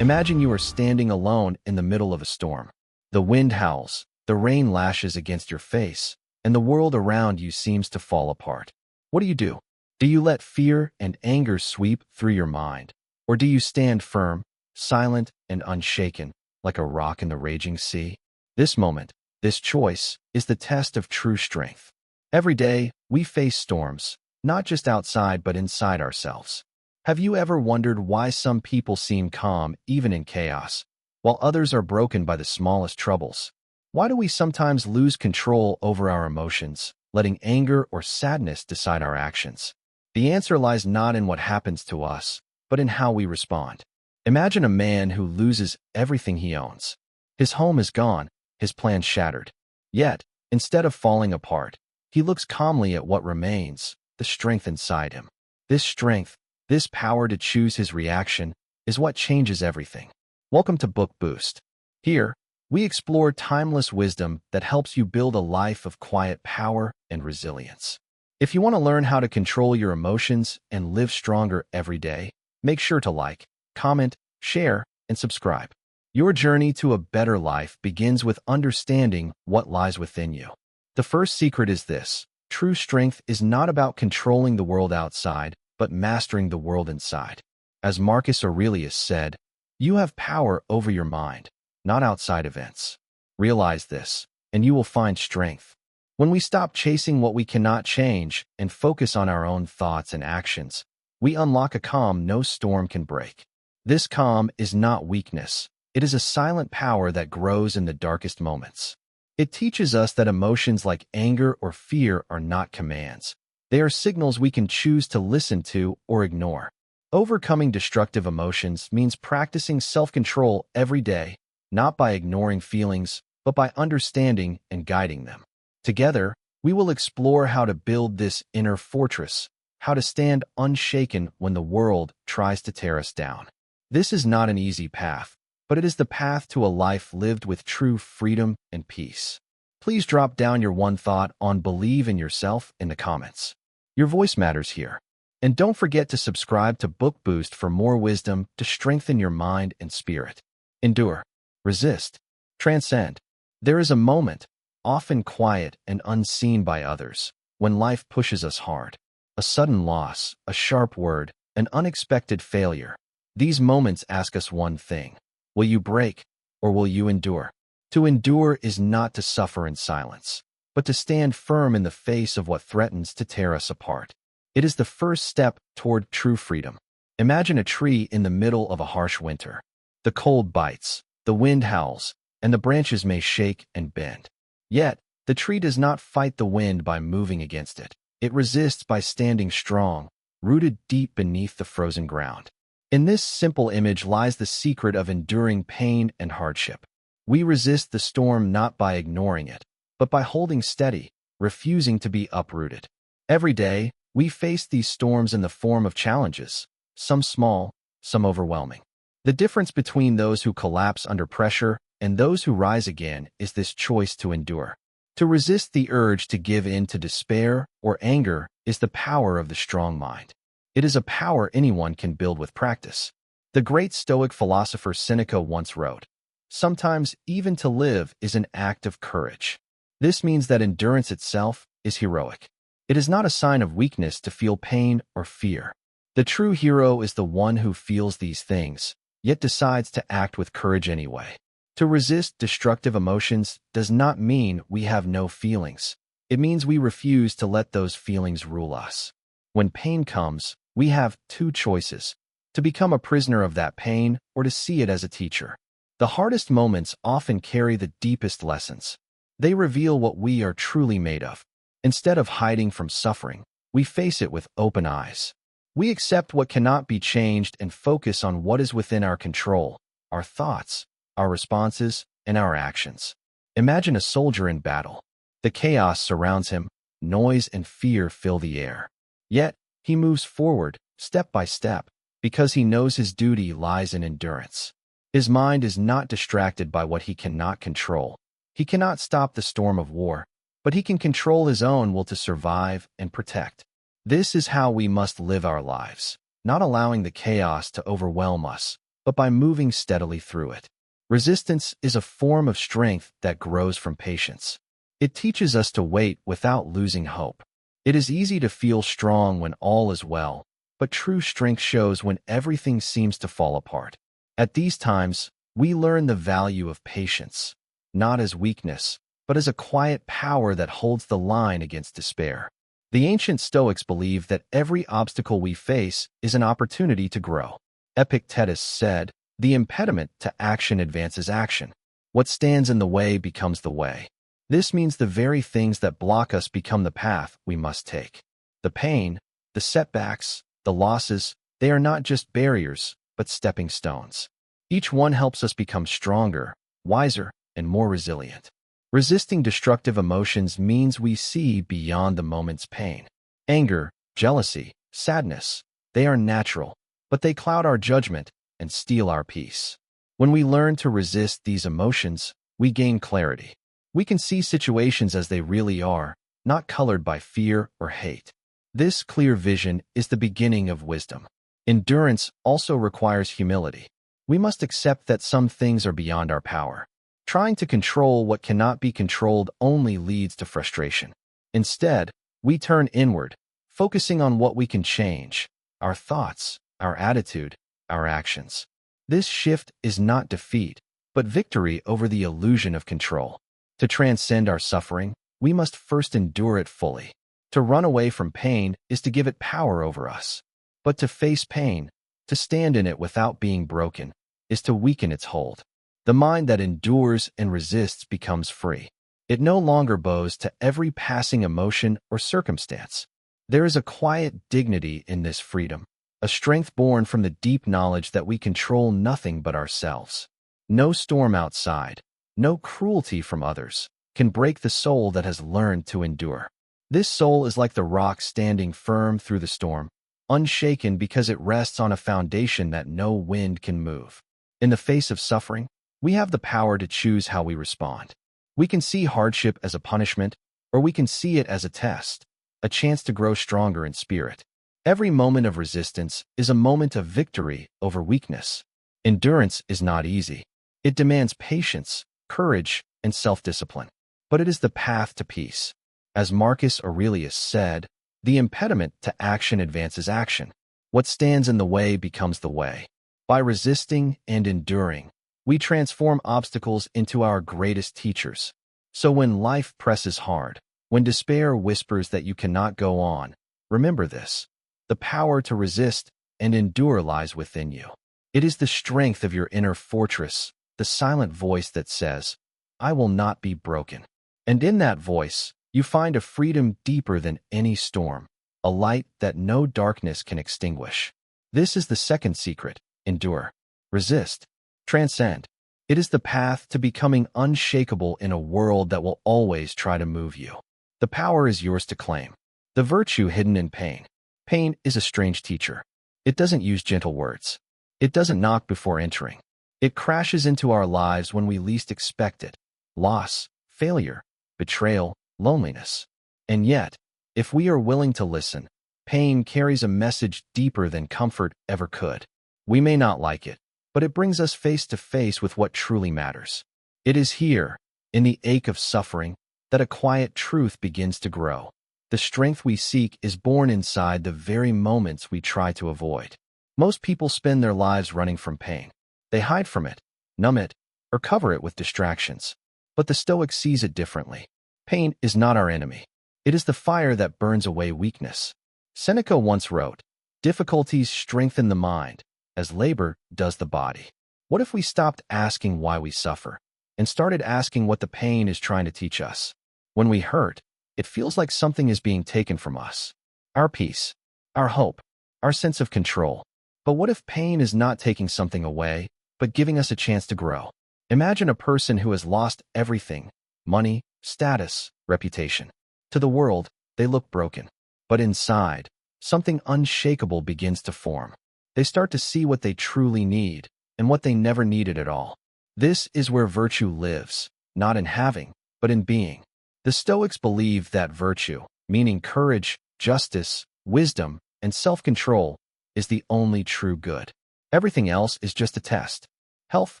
Imagine you are standing alone in the middle of a storm. The wind howls, the rain lashes against your face, and the world around you seems to fall apart. What do? Do you let fear and anger sweep through your mind? Or do you stand firm, silent, and unshaken, like a rock in the raging sea? This moment, this choice, is the test of true strength. Every day, we face storms, not just outside but inside ourselves. Have you ever wondered why some people seem calm even in chaos, while others are broken by the smallest troubles? Why do we sometimes lose control over our emotions, letting anger or sadness decide our actions? The answer lies not in what happens to us, but in how we respond. Imagine a man who loses everything he owns. His home is gone, his plans shattered. Yet, instead of falling apart, he looks calmly at what remains, the strength inside him. This strength, this power to choose his reaction, is what changes everything. Welcome to Book Boost. Here, we explore timeless wisdom that helps you build a life of quiet power and resilience. If you want to learn how to control your emotions and live stronger every day, make sure to like, comment, share, and subscribe. Your journey to a better life begins with understanding what lies within you. The first secret is this: true strength is not about controlling the world outside, but mastering the world inside. As Marcus Aurelius said, you have power over your mind, not outside events. Realize this, and you will find strength. When we stop chasing what we cannot change and focus on our own thoughts and actions, we unlock a calm no storm can break. This calm is not weakness. It is a silent power that grows in the darkest moments. It teaches us that emotions like anger or fear are not commands. They are signals we can choose to listen to or ignore. Overcoming destructive emotions means practicing self-control every day, not by ignoring feelings, but by understanding and guiding them. Together, we will explore how to build this inner fortress, how to stand unshaken when the world tries to tear us down. This is not an easy path, but it is the path to a life lived with true freedom and peace. Please drop down your one thought on believe in yourself in the comments. Your voice matters here. And don't forget to subscribe to Book Boost for more wisdom to strengthen your mind and spirit. Endure, resist, transcend. There is a moment, often quiet and unseen by others, when life pushes us hard. A sudden loss, a sharp word, an unexpected failure. These moments ask us one thing: will you break, or will you endure? To endure is not to suffer in silence, but to stand firm in the face of what threatens to tear us apart. It is the first step toward true freedom. Imagine a tree in the middle of a harsh winter. The cold bites, the wind howls, and the branches may shake and bend. Yet, the tree does not fight the wind by moving against it. It resists by standing strong, rooted deep beneath the frozen ground. In this simple image lies the secret of enduring pain and hardship. We resist the storm not by ignoring it, but by holding steady, refusing to be uprooted. Every day, we face these storms in the form of challenges, some small, some overwhelming. The difference between those who collapse under pressure and those who rise again is this choice to endure. To resist the urge to give in to despair or anger is the power of the strong mind. It is a power anyone can build with practice. The great Stoic philosopher Seneca once wrote, "Sometimes even to live is an act of courage." This means that endurance itself is heroic. It is not a sign of weakness to feel pain or fear. The true hero is the one who feels these things, yet decides to act with courage anyway. To resist destructive emotions does not mean we have no feelings. It means we refuse to let those feelings rule us. When pain comes, we have two choices: to become a prisoner of that pain or to see it as a teacher. The hardest moments often carry the deepest lessons. They reveal what we are truly made of. Instead of hiding from suffering, we face it with open eyes. We accept what cannot be changed and focus on what is within our control: our thoughts, our responses, and our actions. Imagine a soldier in battle. The chaos surrounds him, noise and fear fill the air. Yet, he moves forward, step by step, because he knows his duty lies in endurance. His mind is not distracted by what he cannot control. He cannot stop the storm of war, but he can control his own will to survive and protect. This is how we must live our lives, not allowing the chaos to overwhelm us, but by moving steadily through it. Resistance is a form of strength that grows from patience. It teaches us to wait without losing hope. It is easy to feel strong when all is well, but true strength shows when everything seems to fall apart. At these times, we learn the value of patience, not as weakness, but as a quiet power that holds the line against despair. The ancient Stoics believed that every obstacle we face is an opportunity to grow. Epictetus said, "The impediment to action advances action. What stands in the way becomes the way." This means the very things that block us become the path we must take. The pain, the setbacks, the losses, they are not just barriers, but stepping stones. Each one helps us become stronger, wiser, and more resilient. Resisting destructive emotions means we see beyond the moment's pain. Anger, jealousy, sadness, they are natural, but they cloud our judgment and steal our peace. When we learn to resist these emotions, we gain clarity. We can see situations as they really are, not colored by fear or hate. This clear vision is the beginning of wisdom. Endurance also requires humility. We must accept that some things are beyond our power. Trying to control what cannot be controlled only leads to frustration. Instead, we turn inward, focusing on what we can change: our thoughts, our attitude, our actions. This shift is not defeat, but victory over the illusion of control. To transcend our suffering, we must first endure it fully. To run away from pain is to give it power over us. But to face pain, to stand in it without being broken, is to weaken its hold. The mind that endures and resists becomes free. It no longer bows to every passing emotion or circumstance. There is a quiet dignity in this freedom, a strength born from the deep knowledge that we control nothing but ourselves. No storm outside, no cruelty from others, can break the soul that has learned to endure. This soul is like the rock standing firm through the storm, unshaken because it rests on a foundation that no wind can move. In the face of suffering, we have the power to choose how we respond. We can see hardship as a punishment, or we can see it as a test, a chance to grow stronger in spirit. Every moment of resistance is a moment of victory over weakness. Endurance is not easy. It demands patience, courage, and self-discipline. But it is the path to peace. As Marcus Aurelius said, "The impediment to action advances action. What stands in the way becomes the way." By resisting and enduring, we transform obstacles into our greatest teachers. So when life presses hard, when despair whispers that you cannot go on, remember this: the power to resist and endure lies within you. It is the strength of your inner fortress, the silent voice that says, "I will not be broken." And in that voice, you find a freedom deeper than any storm, a light that no darkness can extinguish. This is the second secret: endure, resist, transcend. It is the path to becoming unshakable in a world that will always try to move you. The power is yours to claim. The virtue hidden in pain. Pain is a strange teacher. It doesn't use gentle words. It doesn't knock before entering. It crashes into our lives when we least expect it. Loss, failure, betrayal, loneliness. And yet, if we are willing to listen, pain carries a message deeper than comfort ever could. We may not like it, but it brings us face to face with what truly matters. It is here, in the ache of suffering, that a quiet truth begins to grow. The strength we seek is born inside the very moments we try to avoid. Most people spend their lives running from pain. They hide from it, numb it, or cover it with distractions. But the Stoic sees it differently. Pain is not our enemy. It is the fire that burns away weakness. Seneca once wrote, "Difficulties strengthen the mind, as labor does the body." What if we stopped asking why we suffer and started asking what the pain is trying to teach us? When we hurt, it feels like something is being taken from us. Our peace, our hope, our sense of control. But what if pain is not taking something away, but giving us a chance to grow? Imagine a person who has lost everything: money, status, reputation. To the world, they look broken. But inside, something unshakable begins to form. They start to see what they truly need and what they never needed at all. This is where virtue lives, not in having, but in being. The Stoics believe that virtue, meaning courage, justice, wisdom, and self-control, is the only true good. Everything else is just a test. Health,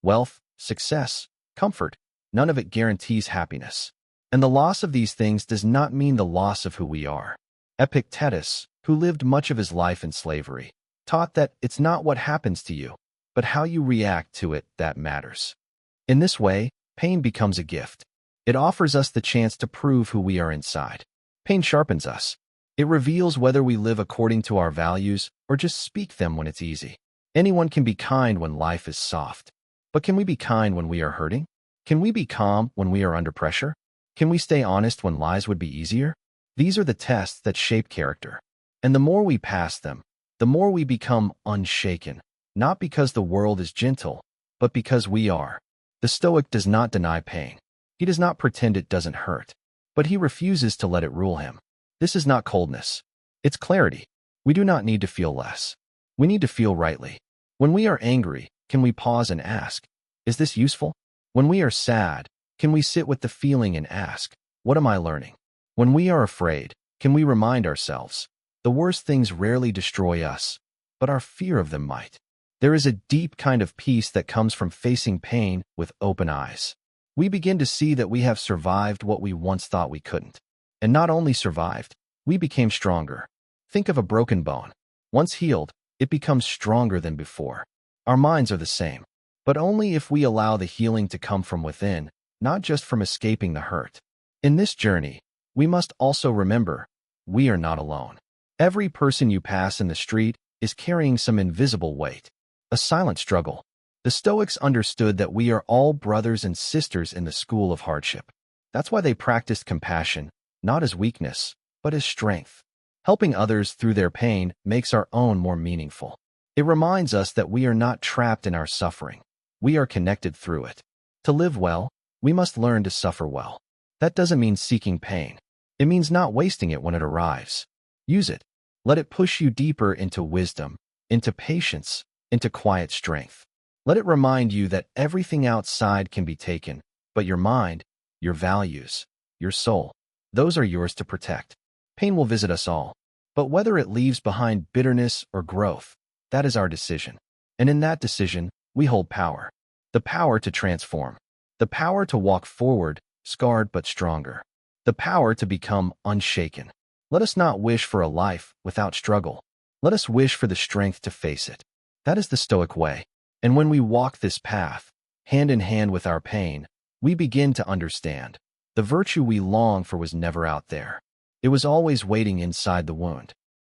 wealth, success, comfort, none of it guarantees happiness. And the loss of these things does not mean the loss of who we are. Epictetus, who lived much of his life in slavery, taught that it's not what happens to you, but how you react to it that matters. In this way, pain becomes a gift. It offers us the chance to prove who we are inside. Pain sharpens us. It reveals whether we live according to our values or just speak them when it's easy. Anyone can be kind when life is soft. But can we be kind when we are hurting? Can we be calm when we are under pressure? Can we stay honest when lies would be easier? These are the tests that shape character. And the more we pass them, the more we become unshaken, not because the world is gentle, but because we are. The Stoic does not deny pain. He does not pretend it doesn't hurt, but he refuses to let it rule him. This is not coldness. It's clarity. We do not need to feel less. We need to feel rightly. When we are angry, can we pause and ask, is this useful? When we are sad, can we sit with the feeling and ask, what am I learning? When we are afraid, can we remind ourselves, the worst things rarely destroy us, but our fear of them might. There is a deep kind of peace that comes from facing pain with open eyes. We begin to see that we have survived what we once thought we couldn't. And not only survived, we became stronger. Think of a broken bone. Once healed, it becomes stronger than before. Our minds are the same, but only if we allow the healing to come from within, not just from escaping the hurt. In this journey, we must also remember, we are not alone. Every person you pass in the street is carrying some invisible weight, a silent struggle. The Stoics understood that we are all brothers and sisters in the school of hardship. That's why they practiced compassion, not as weakness, but as strength. Helping others through their pain makes our own more meaningful. It reminds us that we are not trapped in our suffering. We are connected through it. To live well, we must learn to suffer well. That doesn't mean seeking pain. It means not wasting it when it arrives. Use it. Let it push you deeper into wisdom, into patience, into quiet strength. Let it remind you that everything outside can be taken, but your mind, your values, your soul, those are yours to protect. Pain will visit us all, but whether it leaves behind bitterness or growth, that is our decision. And in that decision, we hold power. The power to transform. The power to walk forward, scarred but stronger. The power to become unshaken. Let us not wish for a life without struggle. Let us wish for the strength to face it. That is the Stoic way. And when we walk this path, hand in hand with our pain, we begin to understand. The virtue we long for was never out there. It was always waiting inside the wound.